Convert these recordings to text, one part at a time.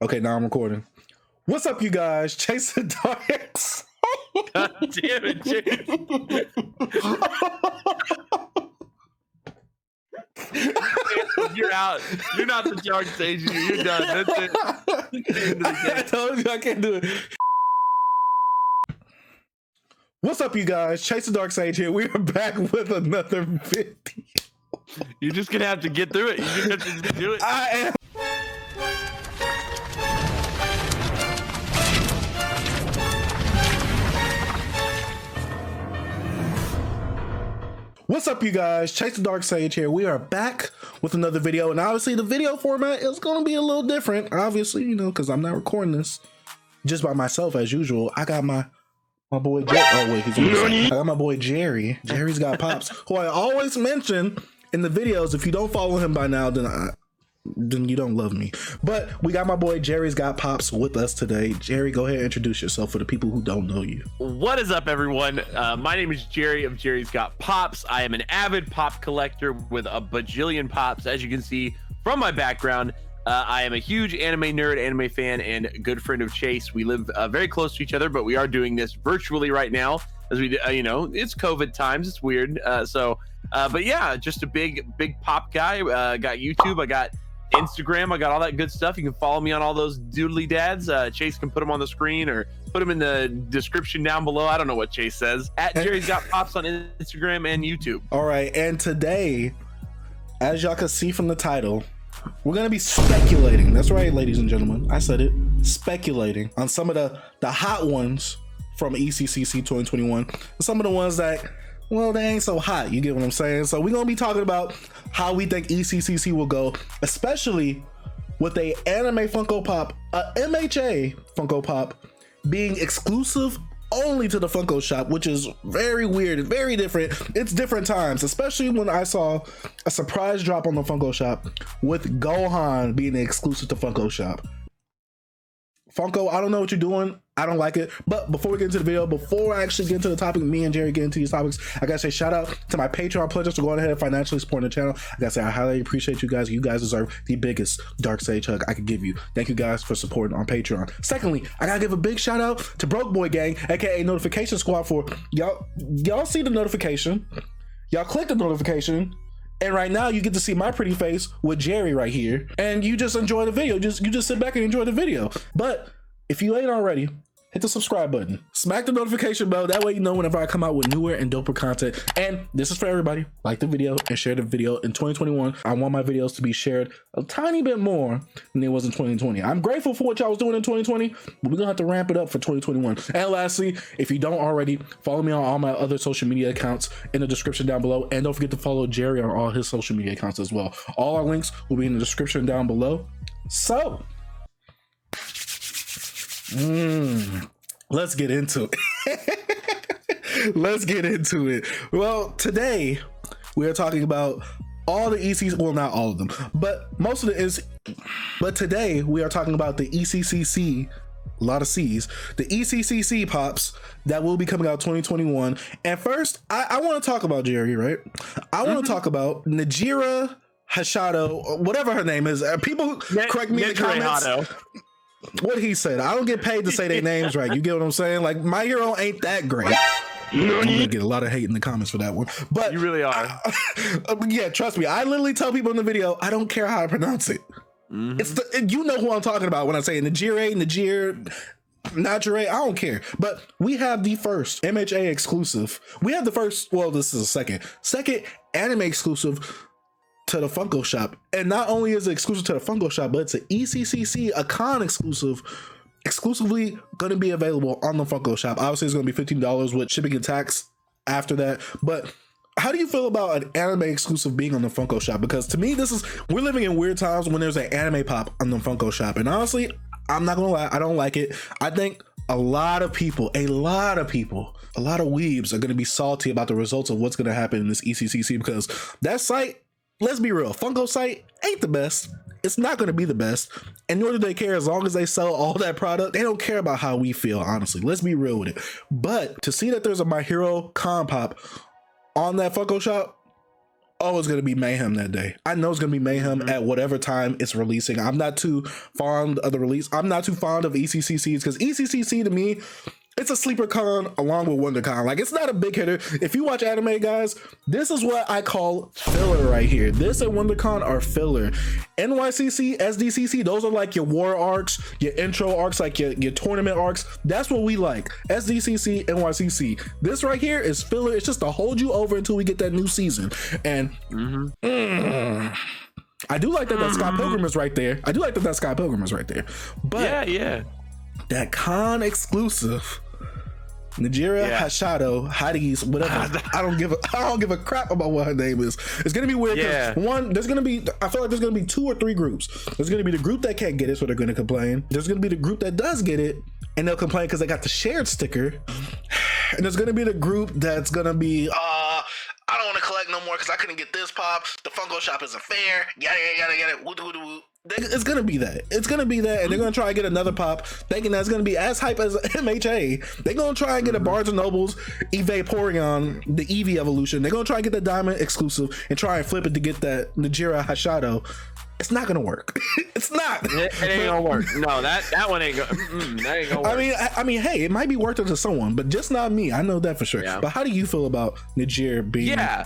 Okay, now I'm recording. What's up, you guys? Chase the Darks. God damn it, Chase. You're out. You're not the Dark Sage. You're done. That's it. I told you I can't do it. What's up, you guys? Chase the Dark Sage here. We are back with another video. You're just gonna have to get through it. You're gonna have to do it. I am. What's up, you guys? Chase the Dark Sage here. We are back with another video, and obviously the video format is going to be a little different. Obviously, you know, because I'm not recording this just by myself as usual. I got my boy Jerry. Oh wait, I got my boy Jerry. Jerry's got pops, who I always mention in the videos. If you don't follow him by now, then you don't love me. But we got my boy Jerry's got pops with us today. Jerry, go ahead and introduce yourself for the people who don't know you. What is up, everyone? My name is Jerry of Jerry's Got Pops. I am an avid pop collector with a bajillion pops. As you can see from my background, I am a huge anime nerd, anime fan, and good friend of Chase. We live very close to each other, but we are doing this virtually right now as we, you know, it's COVID times. It's weird. But yeah, just a big pop guy. Got YouTube. I got Instagram. I got all that good stuff. You can follow me on all those doodly dads. Chase can put them on the screen or put them in the description down below. I don't know what Chase says. At Jerry's Got Pops on Instagram and YouTube. All right, and today, as y'all can see from the title, we're gonna be speculating. That's right, ladies and gentlemen. I said it. Speculating on some of the hot ones from ECCC 2021. Some of the ones that, well, they ain't so hot. You get what I'm saying? So we're gonna be talking about how we think ECCC will go, especially with a anime Funko Pop, a MHA Funko Pop being exclusive only to the Funko shop, which is very weird, very different. It's different times, especially when I saw a surprise drop on the Funko shop with Gohan being exclusive to Funko shop. Funko, I don't know what you're doing. I don't like it. But before we get into the video, before I actually get into the topic, me and Jerry get into these topics, I gotta say shout out to my Patreon pledges for going ahead and financially supporting the channel. I gotta say I highly appreciate you guys. You guys deserve the biggest Dark Sage hug I could give you. Thank you guys for supporting on Patreon. Secondly, I gotta give a big shout out to Broke Boy Gang, aka Notification Squad, for y'all see the notification. Y'all click the notification. And right now you get to see my pretty face with Jerry right here, and you just enjoy the video. You just sit back and enjoy the video. But if you ain't already, hit the subscribe button, smack the notification bell. That way you know whenever I come out with newer and doper content. And this is for everybody. Like the video and share the video. In 2021, I want my videos to be shared a tiny bit more than it was in 2020. I'm grateful for what y'all was doing in 2020, but we're gonna have to ramp it up for 2021. And lastly, if you don't already, follow me on all my other social media accounts in the description down below. And don't forget to follow Jerry on all his social media accounts as well. All our links will be in the description down below. So let's get into it. Let's get into it. Well, today we are talking about all the ECCs, well, not all of them, but most of it is. But today we are talking about the ECCC, a lot of C's, the ECCC pops that will be coming out 2021. And first, I want to talk about Jerry, right? I want to talk about Najira Hashado, whatever her name is. People correct me in the comments. What he said. I don't get paid to say their names right. You get what I'm saying? Like, My Hero ain't that great. I'm gonna get a lot of hate in the comments for that one. But you really are. Yeah, trust me. I literally tell people in the video, I don't care how I pronounce it. It's you know who I'm talking about when I say Najira, I don't care. But we have the first MHA exclusive. We have the first, well, this is a second anime exclusive to the Funko shop. And not only is it exclusive to the Funko shop, but it's an ECCC, a con exclusively going to be available on the Funko shop. Obviously it's going to be $15 with shipping and tax after that. But how do you feel about an anime exclusive being on the Funko shop? Because to me, we're living in weird times when there's an anime pop on the Funko shop. And honestly, I'm not gonna lie, I don't like it. I think a lot of weebs are going to be salty about the results of what's going to happen in this ECCC, because that site, let's be real, Funko site ain't the best. It's not going to be the best, and nor do they care. As long as they sell all that product, they don't care about how we feel, honestly. Let's be real with it. But to see that there's a My Hero con pop on that Funko shop, Oh, it's gonna be mayhem that day. I know it's gonna be mayhem at whatever time it's releasing. I'm not too fond of the release. I'm not too fond of ECCCs because ECCC to me, it's a sleeper con along with WonderCon. Like, it's not a big hitter. If you watch anime, guys, this is what I call filler right here. This and WonderCon are filler. NYCC, SDCC, those are like your war arcs, your intro arcs, like your tournament arcs. That's what we like. SDCC, NYCC. This right here is filler. It's just to hold you over until we get that new season. And I do like that Scott Pilgrim is right there. But yeah. That con exclusive Najira Hashado, Hades, whatever. I don't give a crap about what her name is. It's gonna be weird because I feel like there's gonna be 2 or 3 groups. There's gonna be the group that can't get it, so they're gonna complain. There's gonna be the group that does get it, and they'll complain because they got the shared sticker. And there's gonna be the group that's gonna be I don't want to collect no more because I couldn't get this pop. The Funko shop isn't fair. Yada. Woo. It's gonna be that. And they're gonna try and get another pop, thinking that's gonna be as hype as MHA. They're gonna try and get a Barnes and Nobles Vaporeon, the Eevee evolution. They're gonna try and get the Diamond exclusive and try and flip it to get that Najira Hashado. It's not gonna work. It's not. It ain't gonna work. No, that one ain't gonna. That ain't gonna work. I mean, hey, it might be worth it to someone, but just not me. I know that for sure. Yeah. But how do you feel about Najir being? Yeah.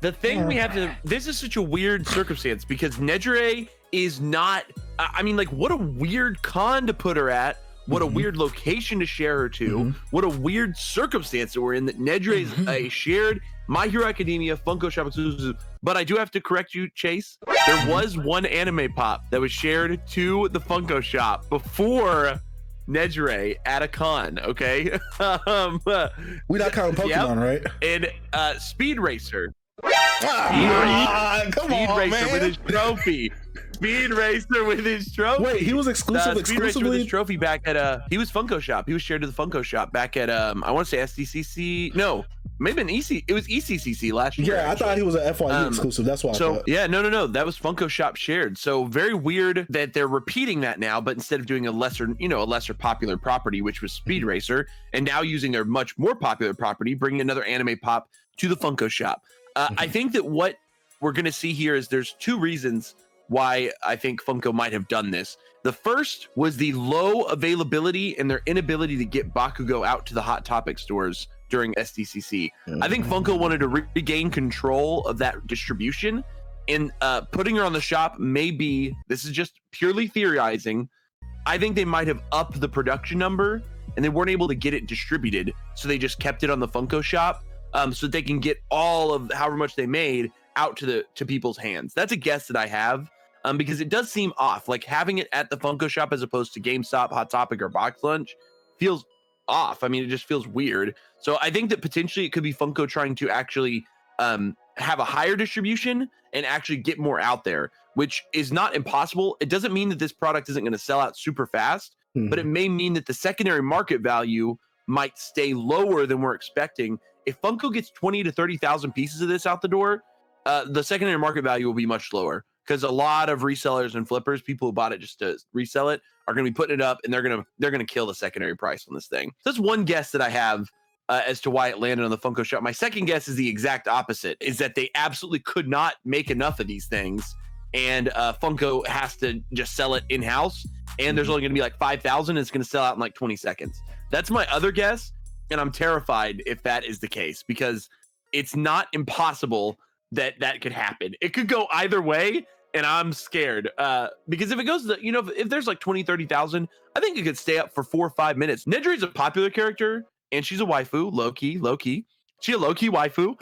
The thing we have to. This is such a weird circumstance because Nejire is not. I mean, like, what a weird con to put her at. What a weird location to share her to. What a weird circumstance that we're in. That Nejire is a shared My Hero Academia Funko Shop exclusive. But I do have to correct you, Chase. There was one anime pop that was shared to the Funko Shop before Nejire at a con. Okay, we not counting Pokemon, right? And Speed Racer. Come Speed on, Racer man. with his trophy. Speed Racer with his trophy. Wait, he was exclusively Speed Racer with his trophy back at he was Funko Shop. He was shared to the Funko Shop back at I want to say SDCC. No, maybe an EC. It was ECCC last year. Yeah, actually. I thought he was an FYE exclusive. That's why. So yeah, no, that was Funko Shop shared. So very weird that they're repeating that now, but instead of doing a lesser popular property, which was Speed Racer, and now using their much more popular property, bringing another anime pop to the Funko Shop. I think that what we're going to see here is there's 2 reasons why I think Funko might have done this. The first was the low availability and their inability to get Bakugo out to the Hot Topic stores during SDCC. I think Funko wanted to regain control of that distribution, and putting her on the shop may be, this is just purely theorizing, I think they might have upped the production number and they weren't able to get it distributed, so they just kept it on the Funko Shop so that they can get all of however much they made out to people's hands. That's a guess that I have, because it does seem off. Like, having it at the Funko Shop as opposed to GameStop, Hot Topic, or Box Lunch feels off. I mean, it just feels weird. So I think that potentially it could be Funko trying to actually have a higher distribution and actually get more out there, which is not impossible. It doesn't mean that this product isn't going to sell out super fast, but it may mean that the secondary market value might stay lower than we're expecting. If Funko gets 20 to 30,000 pieces of this out the door, the secondary market value will be much lower, because a lot of resellers and flippers, people who bought it just to resell it, are going to be putting it up, and they're going to kill the secondary price on this thing. So that's one guess that I have as to why it landed on the Funko Shop. My second guess is the exact opposite, is that they absolutely could not make enough of these things, and Funko has to just sell it in-house, and there's only going to be like 5,000, and it's going to sell out in like 20 seconds. That's my other guess, and I'm terrified if that is the case, because it's not impossible that could happen. It could go either way, and I'm scared, because if it goes, if there's like 20, 30,000, I think it could stay up for 4 or 5 minutes. Nejiri's a popular character, and she's a waifu, low-key. She a low-key waifu,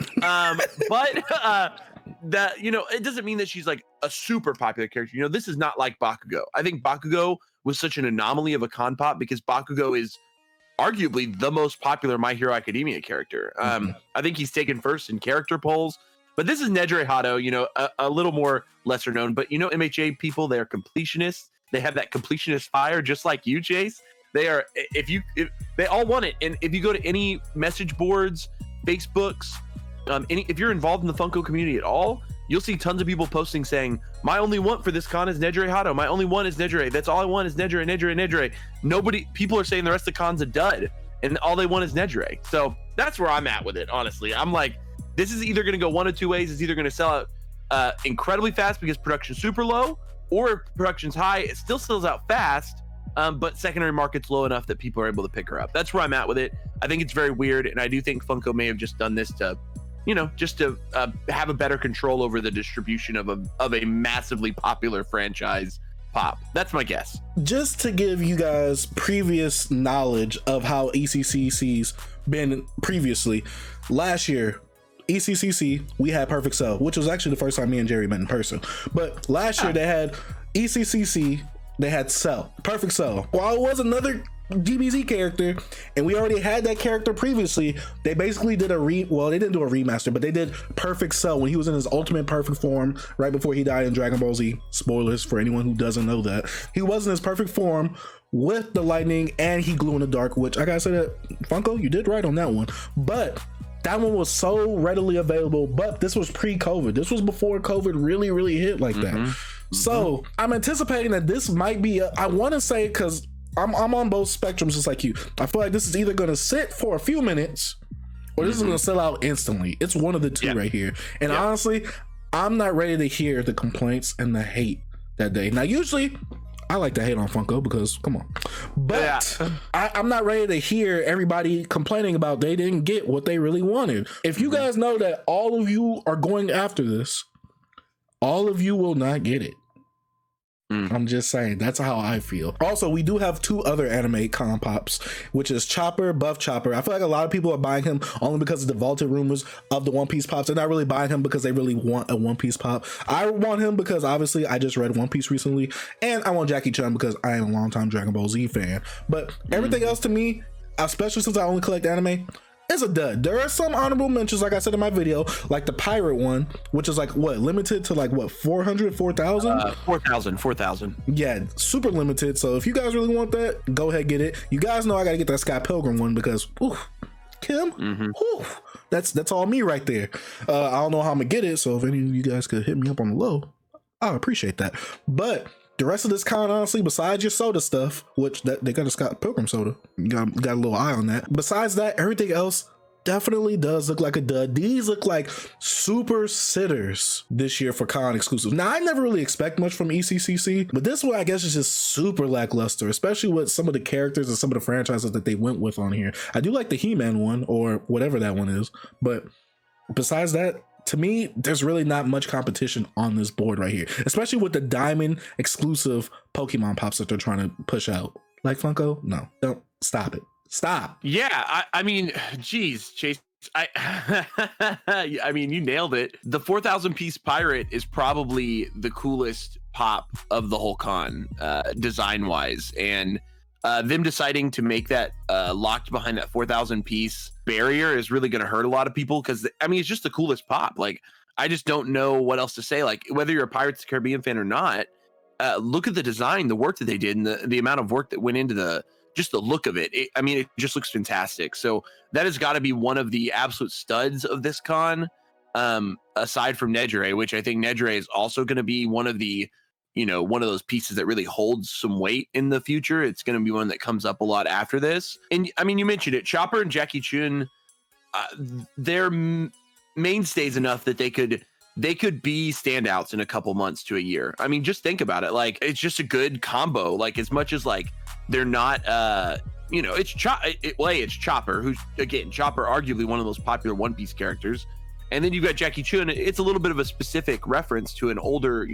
but it doesn't mean that she's like a super popular character. This is not like Bakugo. I think Bakugo was such an anomaly of a con pop because Bakugo is arguably the most popular My Hero Academia character. I think he's taken first in character polls. But this is Nejire Hado, a little more lesser known. But MHA people, they are completionists. They have that completionist fire, just like you, Chase. They are. If they all want it, and if you go to any message boards, Facebooks, if you're involved in the Funko community at all, you'll see tons of people posting saying, "My only want for this con is Nejire Hado. My only one is Nejire. That's all I want is Nejire. People are saying the rest of the con's a dud, and all they want is Nejire. So that's where I'm at with it. Honestly, I'm like, this is either going to go one of two ways. It's either going to sell out incredibly fast because production's super low, or if production's high, it still sells out fast, but secondary market's low enough that people are able to pick her up. That's where I'm at with it. I think it's very weird, and I do think Funko may have just done this to, just to have a better control over the distribution of a massively popular franchise pop. That's my guess. Just to give you guys previous knowledge of how ECCCs been previously, last year, ECCC, we had Perfect Cell, which was actually the first time me and Jerry met in person. But last year they had ECCC, they had Cell, Perfect Cell. While it was another DBZ character, and we already had that character previously, they basically did they didn't do a remaster, but they did Perfect Cell when he was in his ultimate perfect form right before he died in Dragon Ball Z. Spoilers for anyone who doesn't know that. He was in his perfect form with the lightning, and he glue in the dark, which I gotta say that, Funko, you did right on that one. But that one was so readily available, but this was pre-COVID. This was before COVID really hit like that. So I'm anticipating that this might be I want to say, because I'm on both spectrums just like you. I feel like this is either going to sit for a few minutes or this is going to sell out instantly. It's one of the two right here. And honestly, I'm not ready to hear the complaints and the hate that day. Now, usually I like to hate on Funko because, come on. But I'm not ready to hear everybody complaining about they didn't get what they really wanted. If you guys know that all of you are going after this, all of you will not get it. I'm just saying, that's how I feel. Also, we do have two other anime con pops, which is Chopper, Buff Chopper. I feel like a lot of people are buying him only because of the vaulted rumors of the One Piece pops. They're not really buying him because they really want a One Piece pop. I want him because obviously I just read One Piece recently, and I want Jackie Chan because I am a longtime Dragon Ball Z fan. But everything else to me, especially since I only collect anime, is a dud. There are some honorable mentions, like I said in my video, like the pirate one, which is like limited to like 400, 4,000? 4,000. Yeah, super limited. So if you guys really want that, go ahead, get it. You guys know I gotta get that Scott Pilgrim one because Kim, that's all me right there. I don't know how I'm gonna get it, so if any of you guys could hit me up on the low, I appreciate that. But the rest of this con, honestly, besides your soda stuff, which they got a Scott Pilgrim soda, you got a little eye on that. Besides that, everything else definitely does look like a dud. These look like super sitters this year for con exclusives. Now, I never really expect much from ECCC, but this one I guess is just super lackluster, especially with some of the characters and some of the franchises that they went with on here. I do like the He-Man one or whatever that one is, but besides that, to me, there's really not much competition on this board right here, especially with the diamond exclusive Pokemon pops that they're trying to push out. Like Funko, no, don't stop it. Stop. Yeah, I mean, geez, Chase, I mean, you nailed it. The 4,000 piece pirate is probably the coolest pop of the whole con, design wise, and them deciding to make that locked behind that 4,000 piece barrier is really going to hurt a lot of people because I mean it's just the coolest pop. Like I just don't know what else to say. Like whether you're a Pirates of the Caribbean fan or not, look at the design, the work that they did, and the amount of work that went into the look of it. I mean, it just looks fantastic. So that has got to be one of the absolute studs of this con, aside from Nejire, which I think Nejire is also going to be one of the one of those pieces that really holds some weight in the future. It's going to be one that comes up a lot after this. And I mean, you mentioned it, Chopper and Jackie Chun, they're mainstays enough that they could be standouts in a couple months to a year. I mean, just think about it. Like, it's just a good combo. Like, as much as like they're not, it's Chopper, who's again, Chopper, arguably one of those popular One Piece characters. And then you've got Jackie Chun. It's a little bit of a specific reference to an older,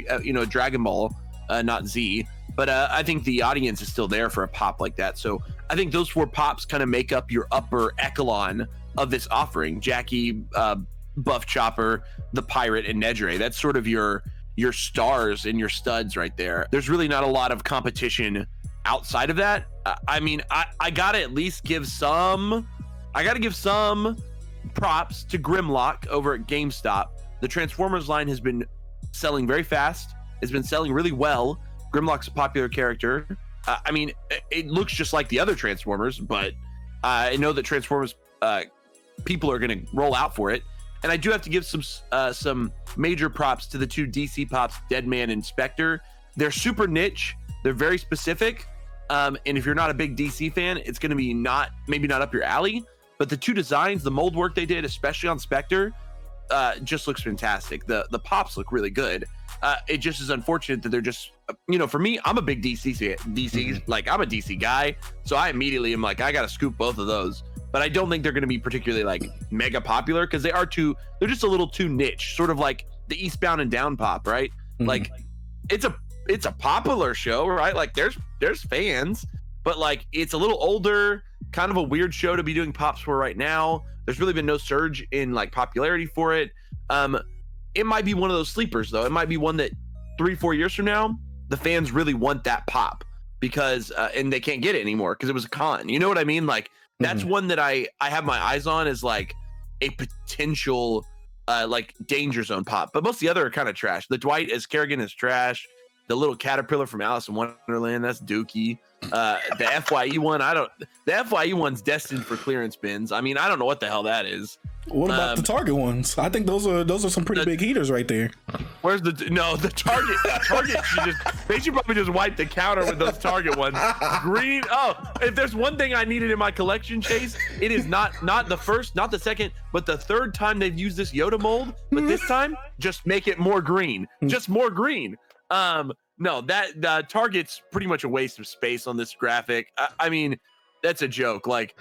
Dragon Ball, not Z. But I think the audience is still there for a pop like that. So I think those four pops kind of make up your upper echelon of this offering. Jackie, Buff Chopper, the Pirate, and Nejire. That's sort of your stars and your studs right there. There's really not a lot of competition outside of that. I mean, I gotta at least give some. I gotta give some props to Grimlock over at GameStop. The Transformers line has been selling very fast. It's been selling really well. Grimlock's a popular character. I mean, it looks just like the other Transformers, but I know that Transformers people are going to roll out for it. And I do have to give some major props to the two DC pops, Deadman and Spectre. They're super niche. They're very specific. And if you're not a big DC fan, it's going to be maybe not up your alley. But the two designs, the mold work they did, especially on Spectre, just looks fantastic. The pops look really good. It just is unfortunate that they're just, for me, I'm a big like I'm a DC guy, so I immediately am like, I gotta scoop both of those. But I don't think they're going to be particularly like mega popular because they're just a little too niche, sort of like the Eastbound and Down pop, right? Like it's a popular show, right? Like there's fans, but like it's a little older, kind of a weird show to be doing pops for right now. There's really been no surge in like popularity for it. It might be one of those sleepers though. It might be one that 3-4 years from now, the fans really want that pop because and they can't get it anymore because it was a con. You know what I mean? Like that's one that I have my eyes on as like a potential like danger zone pop. But most of the other are kind of trash. The Dwight as Kerrigan is trash. The little caterpillar from Alice in Wonderland, that's dookie. The FYE one, the FYE one's destined for clearance bins. I mean, I don't know what the hell that is. What about the Target ones? I think those are some pretty big heaters right there. Where's the Target? Target they should probably just wipe the counter with those Target ones. Green. Oh, if there's one thing I needed in my collection, Chase, it is not the first, not the second, but the third time they've used this Yoda mold. But this time, just make it more green. Just more green. No, that Target's pretty much a waste of space on this graphic. I mean, that's a joke. Like,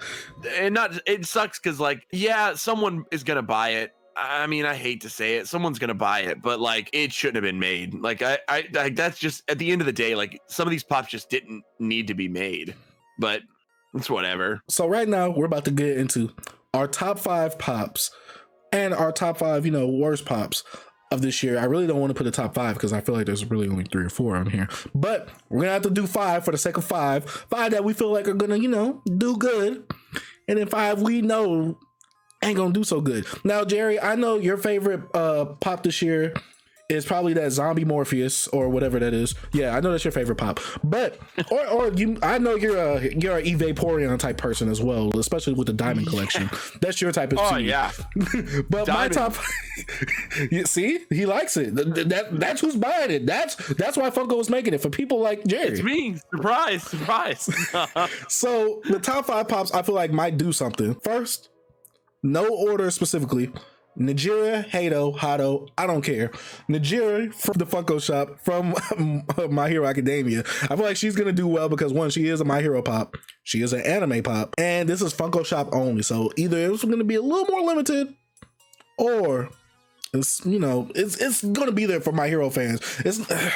and it sucks because like, yeah, someone is gonna buy it. I mean, I hate to say it, someone's gonna buy it, but like, it shouldn't have been made. Like, I that's just at the end of the day, like, some of these pops just didn't need to be made. But it's whatever. So right now we're about to get into our top 5 pops and our top 5, worst pops of this year. I really don't want to put a top 5 because I feel like there's really only 3 or 4 on here, but we're gonna have to do 5 for the sake of 5 that we feel like are gonna do good, and then 5 we know ain't gonna do so good. Now, Jerry, I know your favorite pop this year is probably that zombie Morpheus or whatever that is. Yeah, I know that's your favorite pop, but or you, I know you're a Eve Vaporeon type person as well, especially with the Diamond collection. That's your type of Oh yeah. But Diamond. My top, you see, he likes it. That's who's buying it. That's why Funko is making it for people like Jerry. It's me. Surprise. So the top 5 pops I feel like might do something. First, no order specifically. Najira, Hato, I don't care. Najira from the Funko shop from My Hero Academia. I feel like she's gonna do well because one, she is a My Hero pop, she is an anime pop, and this is Funko shop only. So either it's gonna be a little more limited, or it's it's gonna be there for My Hero fans.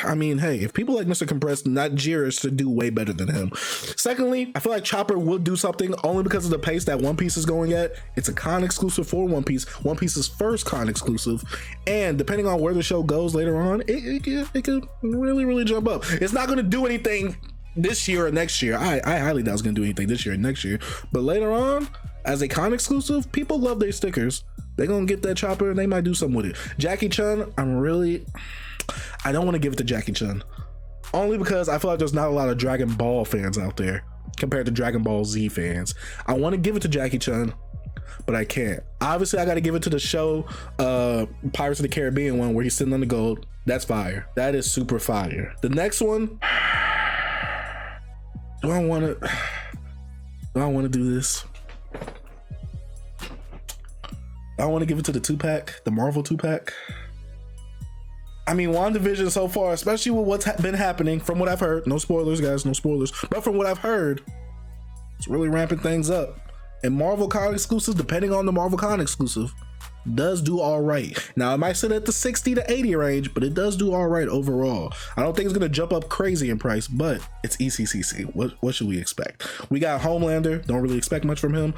I mean, hey, if people like Mr. Compressed, not Najira should do way better than him. Secondly, I feel like Chopper will do something only because of the pace that One Piece is going at. It's a con exclusive for One Piece. One Piece's first con exclusive, and depending on where the show goes later on, it could really jump up. It's not gonna do anything this year or next year. I highly doubt it's gonna do anything this year or next year, but later on, as a con exclusive, people love their stickers. They're gonna get that Chopper and they might do something with it. Jackie Chun, I don't want to give it to Jackie Chun, only because I feel like there's not a lot of Dragon Ball fans out there compared to Dragon Ball Z fans. I want to give it to Jackie Chun, but I can't. Obviously, I got to give it to the show Pirates of the Caribbean one where he's sitting on the gold. That's fire. That is super fire. The next one, do I want to do this? I want to give it to the 2-pack, the Marvel 2-pack. I mean, WandaVision so far, especially with what's been happening, from what I've heard, no spoilers, guys, no spoilers, but from what I've heard, it's really ramping things up. And Marvel Con exclusives, depending on the Marvel Con exclusive, does do all right. Now, it might sit at the 60 to 80 range, but it does do all right overall. I don't think it's going to jump up crazy in price, but it's ECCC. What should we expect? We got Homelander. Don't really expect much from him.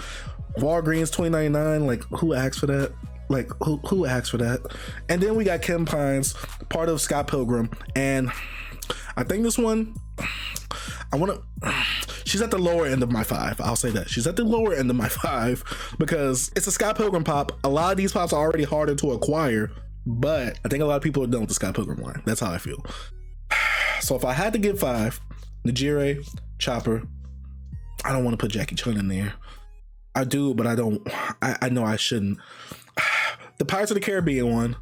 Walgreens $20.99. Like, who asked for that? Like, who asked for that? And then we got Kim Pines, part of Scott Pilgrim. And I think this one, she's at the lower end of my 5. I'll say that. She's at the lower end of my 5 because it's a Scott Pilgrim pop. A lot of these pops are already harder to acquire, but I think a lot of people are done with the Scott Pilgrim line. That's how I feel. So if I had to give 5, Najire, Chopper, I don't want to put Jackie Chun in there. I do, but I don't. I know I shouldn't. The Pirates of the Caribbean one,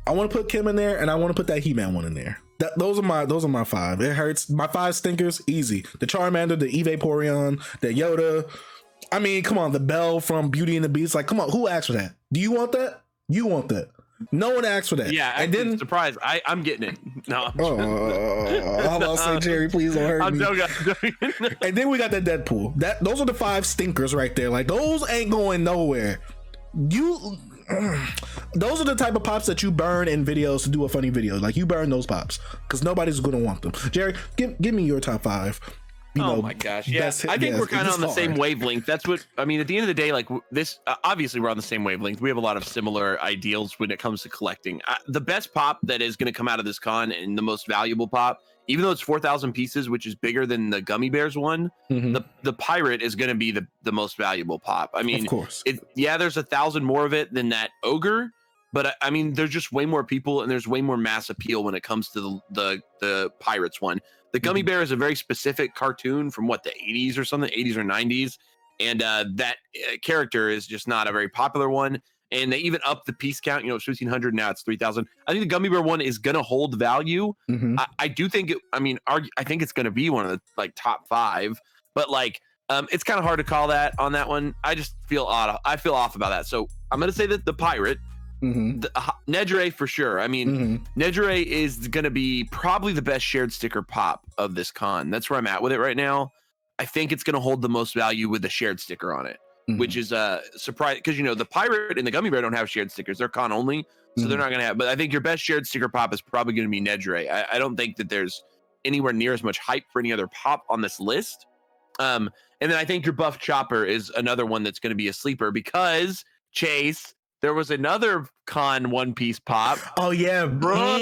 I want to put Kim in there, and I want to put that He-Man one in there. Those are my 5. It hurts. My 5 stinkers, easy. The Charmander, the Eve Vaporeon, the Yoda. I mean, come on, the Belle from Beauty and the Beast. Like, come on, who asked for that? Do you want that? You want that. No one asked for that. Yeah, and then surprise, I'm getting it. No, I'm about to say, Jerry, please don't hurt me. joking. And then we got the Deadpool. Those are the 5 stinkers right there. Like, those ain't going nowhere. Those are the type of pops that you burn in videos to do a funny video. Like, you burn those pops because nobody's gonna want them. Jerry, give me your top 5. My gosh, yeah. I think we're kind of on the same wavelength. That's what I mean. At the end of the day, like this, obviously we're on the same wavelength. We have a lot of similar ideals when it comes to collecting. The best pop that is going to come out of this con and the most valuable pop, even though it's 4,000 pieces, which is bigger than the Gummy Bears one, the Pirate is going to be the most valuable pop. I mean, of course, there's 1,000 more of it than that Ogre. But I mean, there's just way more people and there's way more mass appeal when it comes to the Pirates one. The Gummy Bear is a very specific cartoon from the 80s or something, 80s or 90s. And that character is just not a very popular one. And they even upped the piece count. It's 1,500. Now it's 3,000. I think the Gummy Bear one is going to hold value. I do think I think it's going to be one of the top 5. But it's kind of hard to call that on that one. I just feel odd. I feel off about that. So I'm going to say that the Pirate, Nedre for sure. I mean, Nedre is going to be probably the best shared sticker pop of this con. That's where I'm at with it right now. I think it's going to hold the most value with the shared sticker on it, which is a surprise because the Pirate and the Gummy Bear don't have shared stickers. They're con only, so they're not going to have. But I think your best shared sticker pop is probably going to be Nedre. I don't think that there's anywhere near as much hype for any other pop on this list. And then I think your Buff Chopper is another one that's going to be a sleeper because Chase. There was another con One Piece pop. Oh yeah, bro.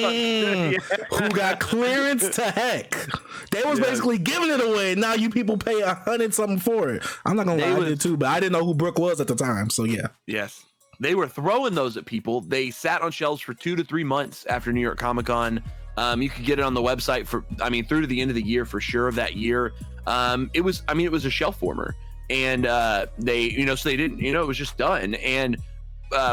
Who got clearance to heck? They was basically giving it away. Now you people pay 100 something for it. I'm not gonna lie, I did too, but I didn't know who Brooke was at the time. So yeah. Yes, they were throwing those at people. They sat on shelves for 2 to 3 months after New York Comic Con. You could get it on the website through to the end of the year for sure of that year. It was a shelf warmer, and they so they didn't it was just done and.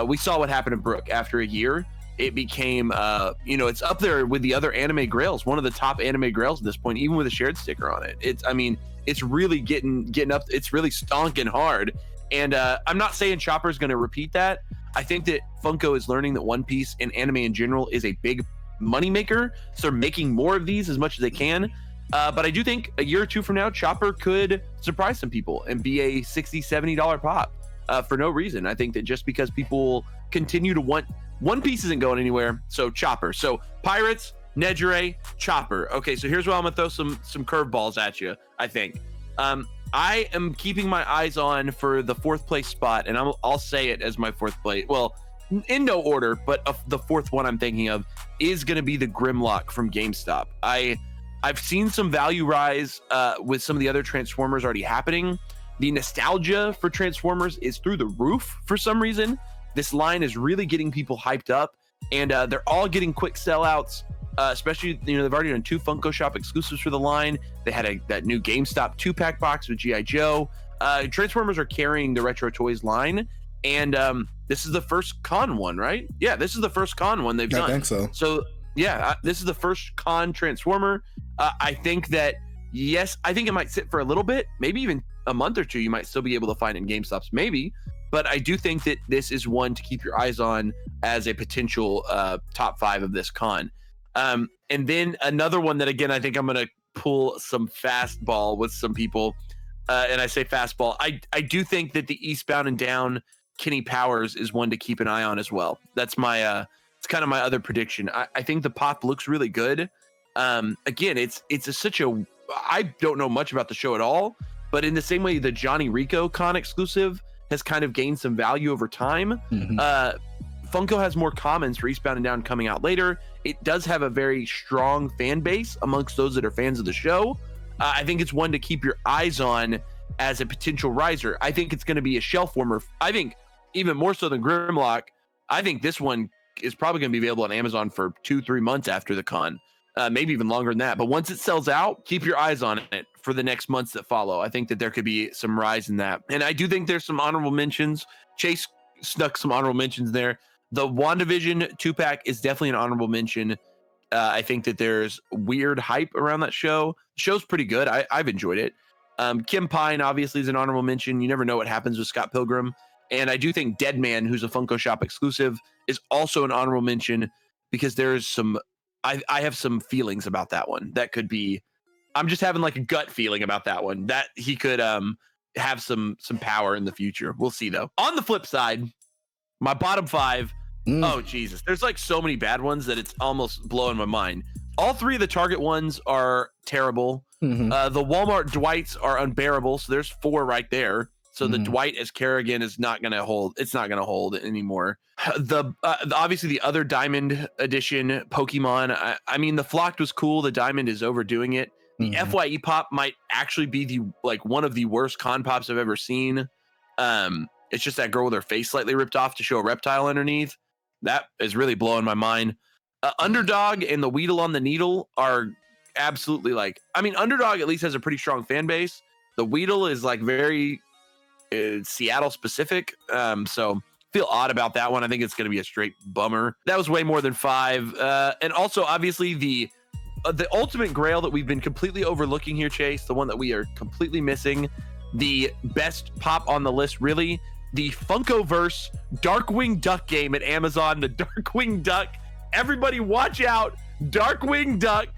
We saw what happened to Brooke after a year. It became, it's up there with the other anime grails, one of the top anime grails at this point, even with a shared sticker on it. It's really getting up. It's really stonking hard. And I'm not saying Chopper's going to repeat that. I think that Funko is learning that One Piece and anime in general is a big moneymaker. So they're making more of these as much as they can. But I do think a year or two from now, Chopper could surprise some people and be a $60, $70 pop. For no reason. I think that just because people continue to want One Piece isn't going anywhere. So Chopper. So Pirates, Nedre, Chopper. Okay, so here's where I'm gonna throw some curveballs at you. I think I am keeping my eyes on for the 4th place spot, and I'll say it as my 4th place. Well, in no order, but the 4th one I'm thinking of is gonna be the Grimlock from GameStop. I've seen some value rise with some of the other Transformers already happening. The nostalgia for Transformers is through the roof for some reason. This line is really getting people hyped up, and they're all getting quick sellouts. Especially, they've already done 2 Funko Shop exclusives for the line. They had that new GameStop 2-pack box with G.I. Joe. Transformers are carrying the Retro Toys line, and this is the first con one, right? Yeah, this is the first con one they've done. I think so. So, yeah, this is the first con Transformer. I think that, yes, I think it might sit for a little bit, maybe even a month or two. You might still be able to find in GameStops, maybe. But I do think that this is one to keep your eyes on as a potential top 5 of this con. And then another one that, again, I think I'm going to pull some fastball with some people. And I say fastball. I do think that the Eastbound and Down Kenny Powers is one to keep an eye on as well. That's my it's kind of my other prediction. I think the pop looks really good. Again, it's such a, I don't know much about the show at all, but in the same way the Johnny Rico con exclusive has kind of gained some value over time. Funko has more commons for Eastbound and Down coming out later. It does have a very strong fan base amongst those that are fans of the show. I think it's one to keep your eyes on as a potential riser. I think it's going to be a shelf warmer. I think even more so than Grimlock, I think this one is probably going to be available on Amazon for 2-3 months after the con. Maybe even longer than that. But once it sells out, keep your eyes on it for the next months that follow. I think that there could be some rise in that. And I do think there's some honorable mentions. Chase snuck some honorable mentions there. The WandaVision 2-pack is definitely an honorable mention. I think that there's weird hype around that show. The show's pretty good. I've enjoyed it. Kim Pine obviously is an honorable mention. You never know what happens with Scott Pilgrim. And I do think Deadman, who's a Funko Shop exclusive, is also an honorable mention because there is some. I have some feelings about that one. That could be. I'm just having like a gut feeling about that one that he could have some power in the future. We'll see though. On the flip side, my bottom 5. Oh Jesus, there's like so many bad ones that it's almost blowing my mind. All 3 of the Target ones are terrible. The Walmart Dwights are unbearable. So there's 4 right there. So the Dwight as Kerrigan is not going to hold. It's not going to hold anymore. Obviously the other Diamond edition Pokemon. I mean, the Flocked was cool. The Diamond is overdoing it. The FYE pop might actually be the one of the worst con pops I've ever seen. It's just that girl with her face slightly ripped off to show a reptile underneath. That is really blowing my mind. Underdog and the Weedle on the Needle are absolutely like. I mean, Underdog at least has a pretty strong fan base. The Weedle is like very Seattle specific. So feel odd about that one. I think it's going to be a straight bummer. That was way more than 5. And also, obviously, the ultimate grail that we've been completely overlooking here, Chase, the one that we are completely missing, the best pop on the list, really, the Funkoverse Darkwing Duck game at Amazon, the Darkwing Duck. Everybody watch out, Darkwing Duck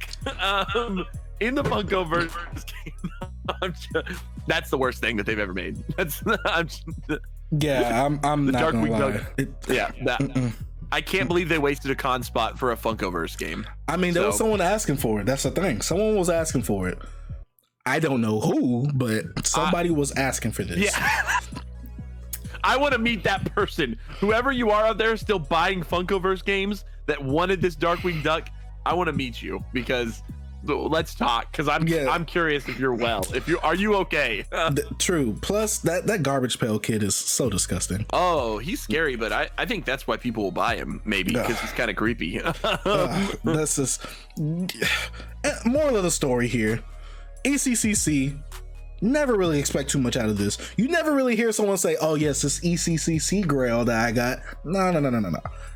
in the Funkoverse game. That's the worst thing that they've ever made. I'm the not Darkwing gonna Duck. I can't believe they wasted a con spot for a Funkoverse game. I mean, there was someone asking for it. That's the thing. Someone was asking for it. I don't know who, but somebody was asking for this. Yeah. I want to meet that person. Whoever you are out there still buying Funkoverse games that wanted this Darkwing Duck, I want to meet you because let's talk. Because I'm curious if you're well. Are you okay? True. Plus, that Garbage Pail Kid is so disgusting. Oh, he's scary, but I think that's why people will buy him. Maybe because he's kind of creepy. That's just moral of the story here. ECCC. Never really expect too much out of this. You never really hear someone say, "Oh yes, this ECCC grail that I got." No.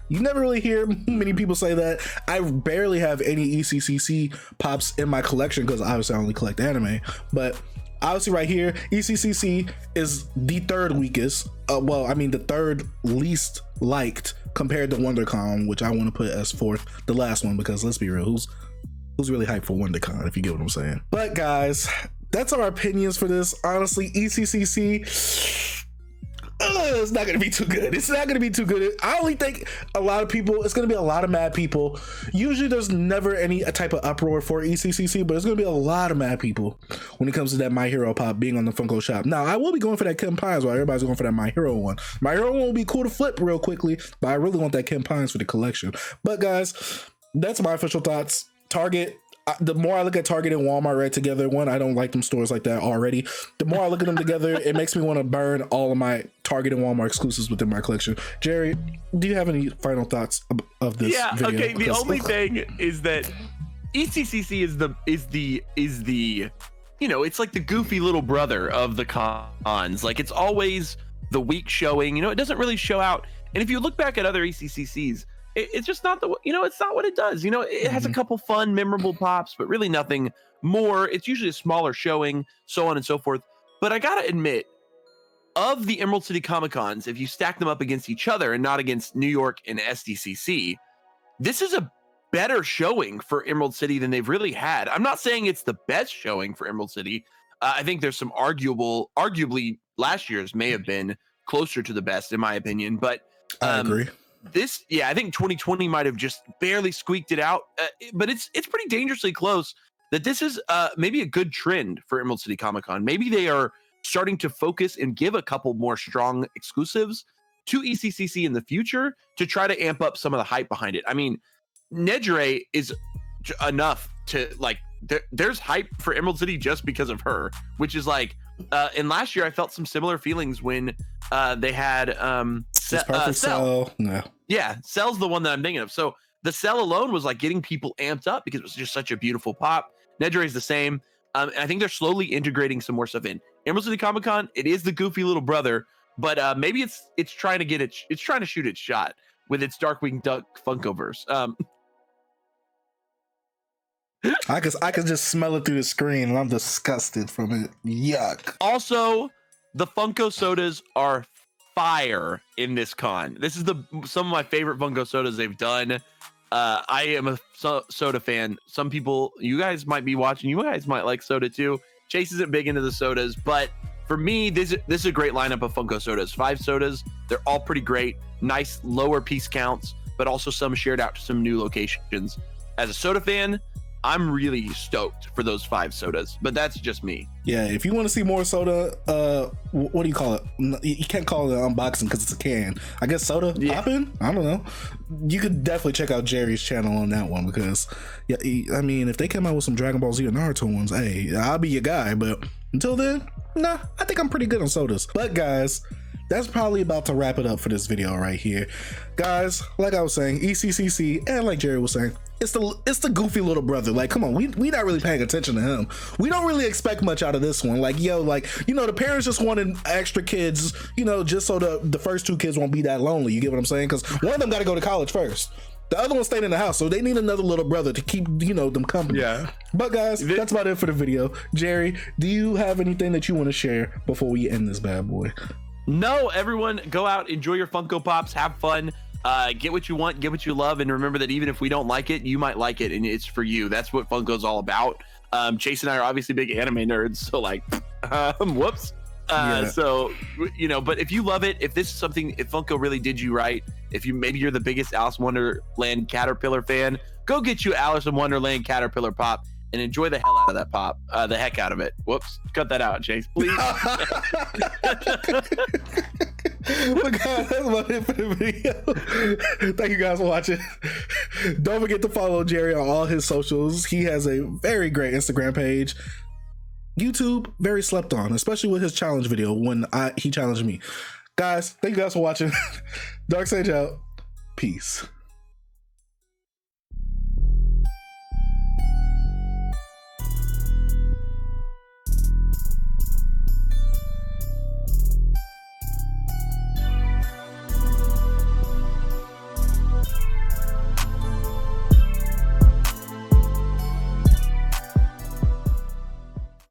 You never really hear many people say that. I barely have any ECCC pops in my collection because obviously I only collect anime. But obviously right here, ECCC is the third weakest. The third least liked compared to WonderCon, which I want to put as fourth, the last one, because let's be real, who's really hyped for WonderCon, if you get what I'm saying. But guys, that's our opinions for this. Honestly, ECCC, it's not going to be too good. It's not going to be too good. I only think a lot of people, it's going to be a lot of mad people. Usually there's never any type of uproar for ECCC, but it's going to be a lot of mad people when it comes to that My Hero pop being on the Funko shop. Now, I will be going for that Kim Pines while everybody's going for that My Hero one. My Hero one will be cool to flip real quickly, but I really want that Kim Pines for the collection. But guys, that's my official thoughts. Target, the more I look at Target and Walmart right together, one, I don't like them stores like that already. The more I look at them together, it makes me want to burn all of my Target and Walmart exclusives within my collection. Jerry, do you have any final thoughts of this video? Okay, the only thing is that ECCC is the it's like the goofy little brother of the cons. Like, it's always the weak showing, it doesn't really show out. And if you look back at other ECCCs, it's just not it's not what it does. It has a couple fun, memorable pops, but really nothing more. It's usually a smaller showing, so on and so forth. But I gotta admit, of the Emerald City Comic Cons, if you stack them up against each other and not against New York and SDCC, this is a better showing for Emerald City than they've really had. I'm not saying it's the best showing for Emerald City. I think there's some arguably last year's may have been closer to the best in my opinion, but I agree. I think 2020 might have just barely squeaked it out, but it's pretty dangerously close. That this is maybe a good trend for Emerald City Comic Con. Maybe they are starting to focus and give a couple more strong exclusives to ECCC in the future to try to amp up some of the hype behind it. I mean, Nedre is enough to there's hype for Emerald City just because of her, which is like, and last year I felt some similar feelings when they had Cell. No. Yeah, Cell's the one that I'm thinking of. So the Cell alone was like getting people amped up because it was just such a beautiful pop. Nedre is the same. And I think they're slowly integrating some more stuff in. Emerald City Comic Con, it is the goofy little brother, but maybe it's trying to get it's trying to shoot its shot with its Darkwing Duck Funkoverse. I could just smell it through the screen and I'm disgusted from it. Yuck. Also, the Funko sodas are fire in this con. This is some of my favorite Funko sodas they've done. I am a soda fan. Some people, you guys might be watching, you guys might like soda too. Chase isn't big into the sodas, but for me, this is a great lineup of Funko sodas. 5 sodas, they're all pretty great. Nice lower piece counts, but also some shared out to some new locations. As a soda fan, I'm really stoked for those 5 sodas, but that's just me. Yeah, if you want to see more soda, what do you call it? You can't call it an unboxing because it's a can. I guess soda popping? I don't know. You could definitely check out Jerry's channel on that one because, yeah, I mean, if they come out with some Dragon Ball Z or Naruto ones, hey, I'll be your guy. But until then, nah, I think I'm pretty good on sodas. But guys, that's probably about to wrap it up for this video right here. Guys, like I was saying, ECCC, and like Jerry was saying, it's the goofy little brother. Like, come on, we not really paying attention to him. We don't really expect much out of this one. Like, yo, like, you know, the parents just wanted extra kids, you know, just so the first 2 kids won't be that lonely. You get what I'm saying? Because one of them got to go to college first. The other one stayed in the house, so they need another little brother to keep, you know, them company. Yeah. But guys, that's about it for the video. Jerry, do you have anything that you want to share before we end this bad boy? No, everyone, go out, enjoy your Funko Pops, have fun, get what you want, get what you love, and remember that even if we don't like it, you might like it, and it's for you. That's what Funko's all about. Chase and I are obviously big anime nerds, so like, whoops. So, you know, but if you love it, if this is something, if Funko really did you right, if maybe you're the biggest Alice in Wonderland Caterpillar fan, go get you Alice in Wonderland Caterpillar Pop and enjoy the hell out of that pop, the heck out of it. Whoops, cut that out, Chase, please. But guys, that's about it for the video. Thank you guys for watching. Don't forget to follow Jerry on all his socials. He has a very great Instagram page. YouTube, very slept on, especially with his challenge video when he challenged me. Guys, thank you guys for watching. Dark Sage out. Peace.